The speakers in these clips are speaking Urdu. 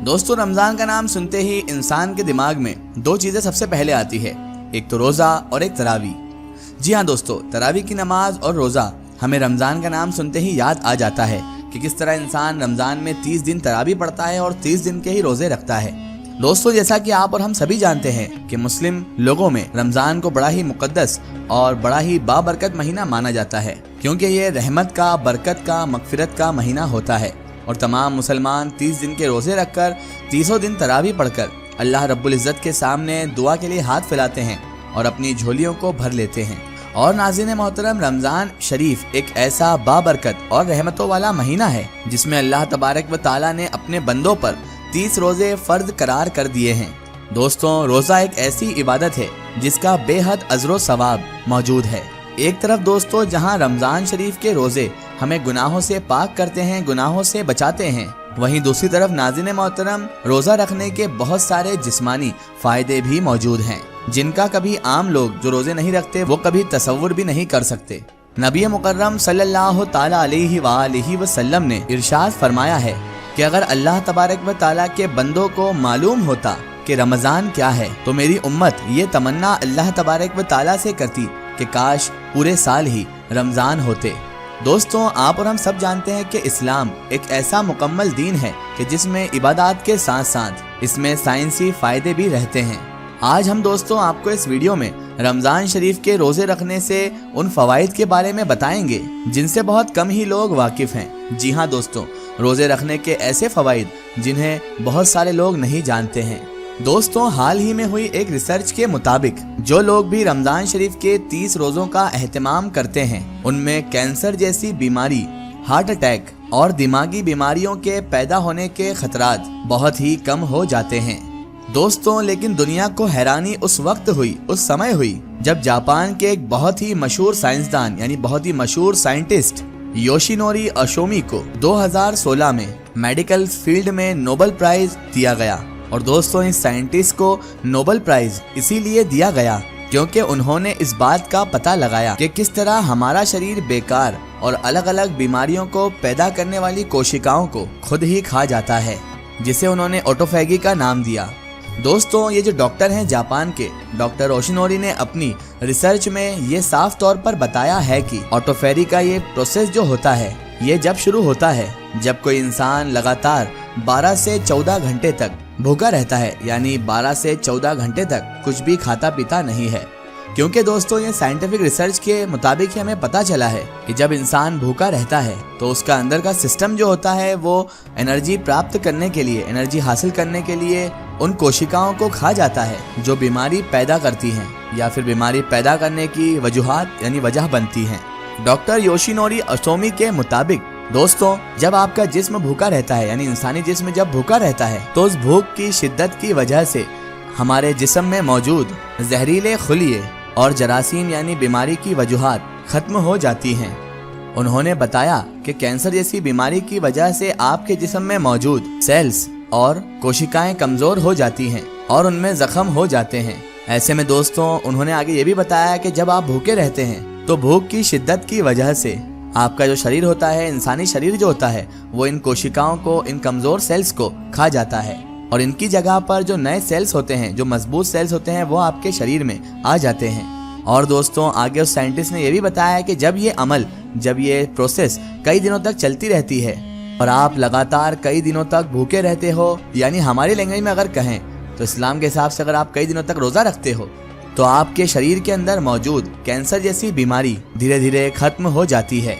دوستو رمضان کا نام سنتے ہی انسان کے دماغ میں دو چیزیں سب سے پہلے آتی ہے، ایک تو روزہ اور ایک تراویح۔ جی ہاں دوستو، تراویح کی نماز اور روزہ ہمیں رمضان کا نام سنتے ہی یاد آ جاتا ہے کہ کس طرح انسان رمضان میں 30 دن تراویح پڑھتا ہے اور 30 دن کے ہی روزے رکھتا ہے۔ دوستو جیسا کہ آپ اور ہم سبھی جانتے ہیں کہ مسلم لوگوں میں رمضان کو بڑا ہی مقدس اور بڑا ہی بابرکت مہینہ مانا جاتا ہے، کیونکہ یہ رحمت کا، برکت کا، مغفرت کا مہینہ ہوتا ہے، اور تمام مسلمان 30 دن کے روزے رکھ کر 30 دن تراویح پڑھ کر اللہ رب العزت کے سامنے دعا کے لیے ہاتھ پھیلاتے ہیں اور اپنی جھولیوں کو بھر لیتے ہیں۔ اور ناظرین محترم، رمضان شریف ایک ایسا بابرکت اور رحمتوں والا مہینہ ہے جس میں اللہ تبارک و تعالیٰ نے اپنے بندوں پر 30 روزے فرض قرار کر دیے ہیں۔ دوستوں، روزہ ایک ایسی عبادت ہے جس کا بے حد اجر و ثواب موجود ہے۔ ایک طرف دوستو جہاں رمضان شریف کے روزے ہمیں گناہوں سے پاک کرتے ہیں، گناہوں سے بچاتے ہیں، وہیں دوسری طرف ناظرین محترم روزہ رکھنے کے بہت سارے جسمانی فائدے بھی موجود ہیں جن کا کبھی عام لوگ جو روزے نہیں رکھتے وہ کبھی تصور بھی نہیں کر سکتے۔ نبی مکرم صلی اللہ تعالی علیہ وآلہ وسلم نے ارشاد فرمایا ہے کہ اگر اللہ تبارک و تعالیٰ کے بندوں کو معلوم ہوتا کہ رمضان کیا ہے تو میری امت یہ تمنا اللہ تبارک و تعالیٰ سے کرتی کہ کاش پورے سال ہی رمضان ہوتے۔ دوستوں، آپ اور ہم سب جانتے ہیں کہ اسلام ایک ایسا مکمل دین ہے کہ جس میں عبادات کے ساتھ ساتھ اس میں سائنسی فائدے بھی رہتے ہیں۔ آج ہم دوستوں آپ کو اس ویڈیو میں رمضان شریف کے روزے رکھنے سے ان فوائد کے بارے میں بتائیں گے جن سے بہت کم ہی لوگ واقف ہیں۔ جی ہاں دوستوں، روزے رکھنے کے ایسے فوائد جنہیں بہت سارے لوگ نہیں جانتے ہیں۔ دوستوں، حال ہی میں ہوئی ایک ریسرچ کے مطابق جو لوگ بھی رمضان شریف کے 30 روزوں کا اہتمام کرتے ہیں ان میں کینسر جیسی بیماری، ہارٹ اٹیک اور دماغی بیماریوں کے پیدا ہونے کے خطرات بہت ہی کم ہو جاتے ہیں۔ دوستوں، لیکن دنیا کو حیرانی اس سمے ہوئی جب جاپان کے ایک بہت ہی مشہور سائنسدان یعنی بہت ہی مشہور سائنٹسٹ یوشینوری اوشومی کو 2016 میں میڈیکل فیلڈ میں نوبل پرائز دیا گیا۔ اور دوستوں، اس سائنٹسٹ کو نوبل پرائز اسی لیے دیا گیا کیونکہ انہوں نے اس بات کا پتہ لگایا کہ کس طرح ہمارا شریر بیکار اور الگ الگ بیماریوں کو پیدا کرنے والی کوشکاؤں کو خود ہی کھا جاتا ہے، جسے انہوں نے آٹوفیگی کا نام دیا۔ دوستوں، یہ جو ڈاکٹر ہیں جاپان کے ڈاکٹر اوشینوری نے اپنی ریسرچ میں یہ صاف طور پر بتایا ہے کہ آٹوفیگی کا یہ پروسیس جو ہوتا ہے یہ جب شروع ہوتا ہے جب کوئی انسان لگاتار 12 سے 14 گھنٹے تک بھوکا رہتا ہے، یعنی 12 سے 14 گھنٹے تک کچھ بھی کھاتا پیتا نہیں ہے۔ کیونکہ دوستوں یہ سائنٹیفک ریسرچ کے مطابق ہمیں پتہ چلا ہے کہ جب انسان بھوکا رہتا ہے تو اس کا اندر کا سسٹم جو ہوتا ہے وہ انرجی پراپت کرنے کے لیے، انرجی حاصل کرنے کے لیے ان کوشکاؤں کو کھا جاتا ہے جو بیماری پیدا کرتی ہیں یا پھر بیماری پیدا کرنے کی وجوہات یعنی وجہ بنتی ہیں۔ ڈاکٹر یوشینوری اوشومی کے مطابق دوستوں، جب آپ کا جسم بھوکا رہتا ہے یعنی انسانی جسم جب بھوکا رہتا ہے تو اس بھوک کی شدت کی وجہ سے ہمارے جسم میں موجود زہریلے خلیے اور جراثیم یعنی بیماری کی وجوہات ختم ہو جاتی ہیں۔ انہوں نے بتایا کہ کینسر جیسی بیماری کی وجہ سے آپ کے جسم میں موجود سیلز اور کوشکائیں کمزور ہو جاتی ہیں اور ان میں زخم ہو جاتے ہیں۔ ایسے میں دوستوں انہوں نے آگے یہ بھی بتایا کہ جب آپ بھوکے رہتے ہیں تو بھوک کی شدت کی وجہ سے آپ کا جو شریر ہوتا ہے، انسانی شریر جو ہوتا ہے، وہ ان کوشکاؤں کو، ان کمزور سیلز کو کھا جاتا ہے اور ان کی جگہ پر جو نئے سیلز ہوتے ہیں، جو مضبوط سیلز ہوتے ہیں، وہ آپ کے شریر میں آ جاتے ہیں۔ اور دوستوں آگے اس سائنٹسٹ نے یہ بھی بتایا کہ جب یہ پروسیس کئی دنوں تک چلتی رہتی ہے اور آپ لگاتار کئی دنوں تک بھوکے رہتے ہو، یعنی ہماری لینگویج میں اگر کہیں تو اسلام کے حساب سے اگر آپ کئی دنوں تک روزہ رکھتے ہو تو آپ کے شریر کے اندر موجود کینسر جیسی بیماری دھیرے دھیرے ختم ہو جاتی ہے۔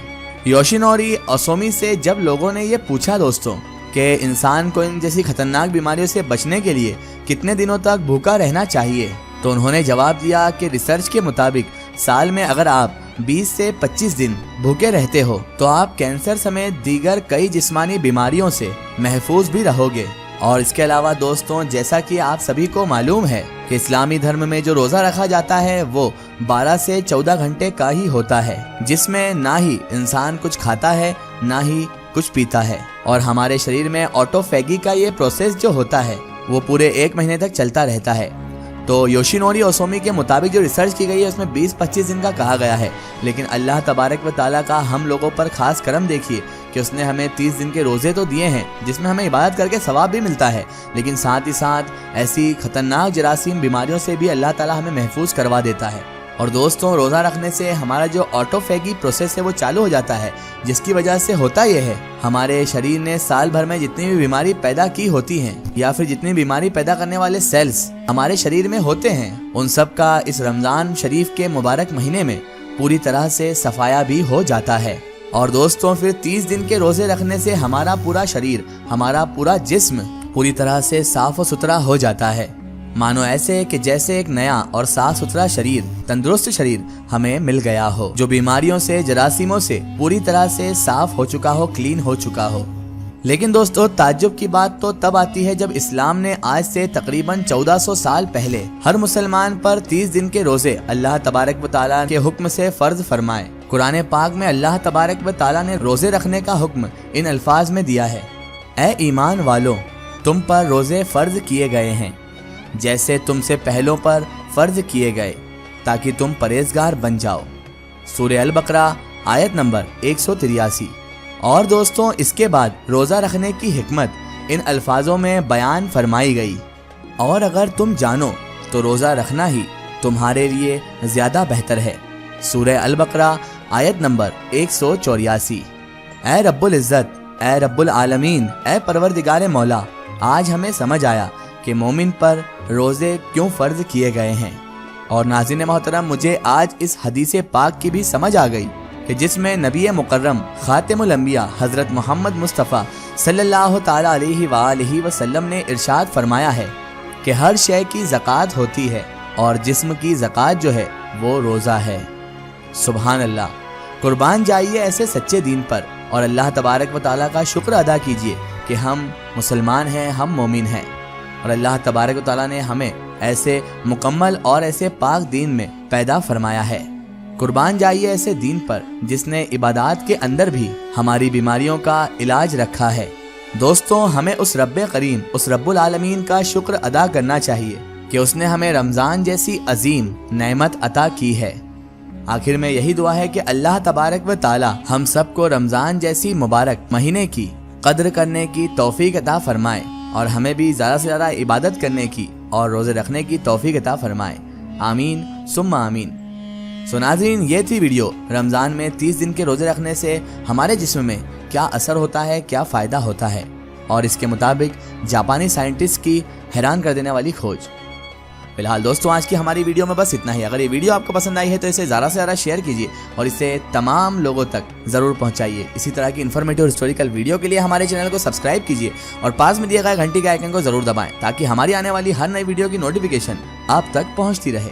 یوشینوری اوشومی سے جب لوگوں نے یہ پوچھا دوستوں کہ انسان کو ان جیسی خطرناک بیماریوں سے بچنے کے لیے کتنے دنوں تک بھوکا رہنا چاہیے تو انہوں نے جواب دیا کہ ریسرچ کے مطابق سال میں اگر آپ 20 سے 25 دن بھوکے رہتے ہو تو آپ کینسر سمیت دیگر کئی جسمانی بیماریوں سے محفوظ بھی رہو گے۔ اور اس کے علاوہ دوستوں جیسا کہ آپ سبھی کو معلوم ہے کہ اسلامی دھرم میں جو روزہ رکھا جاتا ہے وہ 12 سے 14 گھنٹے کا ہی ہوتا ہے، جس میں نہ ہی انسان کچھ کھاتا ہے نہ ہی کچھ پیتا ہے، اور ہمارے شریر میں آٹوفیگی کا یہ پروسیس جو ہوتا ہے وہ پورے 1 مہینے تک چلتا رہتا ہے۔ تو یوشینوری اوشومی کے مطابق جو ریسرچ کی گئی ہے اس میں 20-25 دن کا کہا گیا ہے، لیکن اللہ تبارک و تعالیٰ کا ہم لوگوں پر خاص کرم دیکھیے کہ اس نے ہمیں 30 دن کے روزے تو دیے ہیں جس میں ہمیں عبادت کر کے ثواب بھی ملتا ہے، لیکن ساتھ ہی ساتھ ایسی خطرناک جراثیم بیماریوں سے بھی اللہ تعالیٰ ہمیں محفوظ کروا دیتا ہے۔ اور دوستوں، روزہ رکھنے سے ہمارا جو آٹوفیگی پروسیس ہے وہ چالو ہو جاتا ہے، جس کی وجہ سے ہوتا یہ ہے ہمارے شریر نے سال بھر میں جتنی بھی بیماری پیدا کی ہوتی ہیں یا پھر جتنی بیماری پیدا کرنے والے سیلز ہمارے شریر میں ہوتے ہیں، ان سب کا اس رمضان شریف کے مبارک مہینے میں پوری طرح سے صفایا بھی ہو جاتا ہے۔ اور دوستوں، پھر 30 دن کے روزے رکھنے سے ہمارا پورا شریر، ہمارا پورا جسم پوری طرح سے صاف و ستھرا ہو جاتا ہے، مانو ایسے کہ جیسے ایک نیا اور صاف ستھرا شریر، تندرست شریر ہمیں مل گیا ہو، جو بیماریوں سے، جراثیموں سے پوری طرح سے صاف ہو چکا ہو، کلین ہو چکا ہو۔ لیکن دوستو، تعجب کی بات تو تب آتی ہے جب اسلام نے آج سے تقریباً 1400 سال پہلے ہر مسلمان پر 30 دن کے روزے اللہ تبارک و تعالیٰ کے حکم سے فرض فرمائے۔ قرآن پاک میں اللہ تبارک و تعالیٰ نے روزے رکھنے کا حکم ان الفاظ میں دیا ہے: اے ایمان والو، تم پر روزے فرض کیے گئے ہیں جیسے تم سے پہلوں پر فرض کیے گئے تاکہ تم پرہیزگار بن جاؤ۔ سورہ البقرہ آیت نمبر 183۔ اور دوستوں، اس کے بعد روزہ رکھنے کی حکمت ان الفاظوں میں بیان فرمائی گئی: اور اگر تم جانو تو روزہ رکھنا ہی تمہارے لیے زیادہ بہتر ہے۔ سورہ البقرہ آیت نمبر 184۔ اے رب العزت، اے رب العالمین، اے پروردگار مولا، آج ہمیں سمجھ آیا کہ مومن پر روزے کیوں فرض کیے گئے ہیں۔ اور ناظرین محترم، مجھے آج اس حدیث پاک کی بھی سمجھ آ گئی کہ جس میں نبی مکرم خاتم الانبیاء حضرت محمد مصطفیٰ صلی اللہ تعالیٰ علیہ وآلہ وسلم نے ارشاد فرمایا ہے کہ ہر شے کی زکوٰۃ ہوتی ہے اور جسم کی زکوٰۃ جو ہے وہ روزہ ہے۔ سبحان اللہ! قربان جائیے ایسے سچے دین پر اور اللہ تبارک و تعالیٰ کا شکر ادا کیجیے کہ ہم مسلمان ہیں، ہم مومن ہیں، اور اللہ تبارک و تعالیٰ نے ہمیں ایسے مکمل اور ایسے پاک دین میں پیدا فرمایا ہے۔ قربان جائیے ایسے دین پر جس نے عبادات کے اندر بھی ہماری بیماریوں کا علاج رکھا ہے۔ دوستوں، ہمیں اس رب کریم، اس رب العالمین کا شکر ادا کرنا چاہیے کہ اس نے ہمیں رمضان جیسی عظیم نعمت عطا کی ہے۔ آخر میں یہی دعا ہے کہ اللہ تبارک و تعالیٰ ہم سب کو رمضان جیسی مبارک مہینے کی قدر کرنے کی توفیق عطا فرمائے اور ہمیں بھی زیادہ سے زیادہ عبادت کرنے کی اور روزے رکھنے کی توفیق عطا فرمائے۔ آمین ثم آمین۔ سو ناظرین، یہ تھی ویڈیو رمضان میں 30 دن کے روزے رکھنے سے ہمارے جسم میں کیا اثر ہوتا ہے، کیا فائدہ ہوتا ہے، اور اس کے مطابق جاپانی سائنٹسٹ کی حیران کر دینے والی کھوج۔ فی الحال دوستوں، آج کی ہماری ویڈیو میں بس اتنا ہی۔ اگر یہ ویڈیو آپ کو پسند آئی ہے تو اسے زیادہ سے زیادہ شیئر کیجیے اور اسے تمام لوگوں تک ضرور پہنچائیے۔ اسی طرح کی انفارمیٹیو اور ہسٹوریکل ویڈیو کے لیے ہمارے چینل کو سبسکرائب کیجیے اور پاس میں دیے گئے گھنٹی کے آئیکن کو ضرور دبائیں تاکہ ہماری آنے والی ہر نئی ویڈیو کی نوٹیفیکیشن آپ تک پہنچتی رہے۔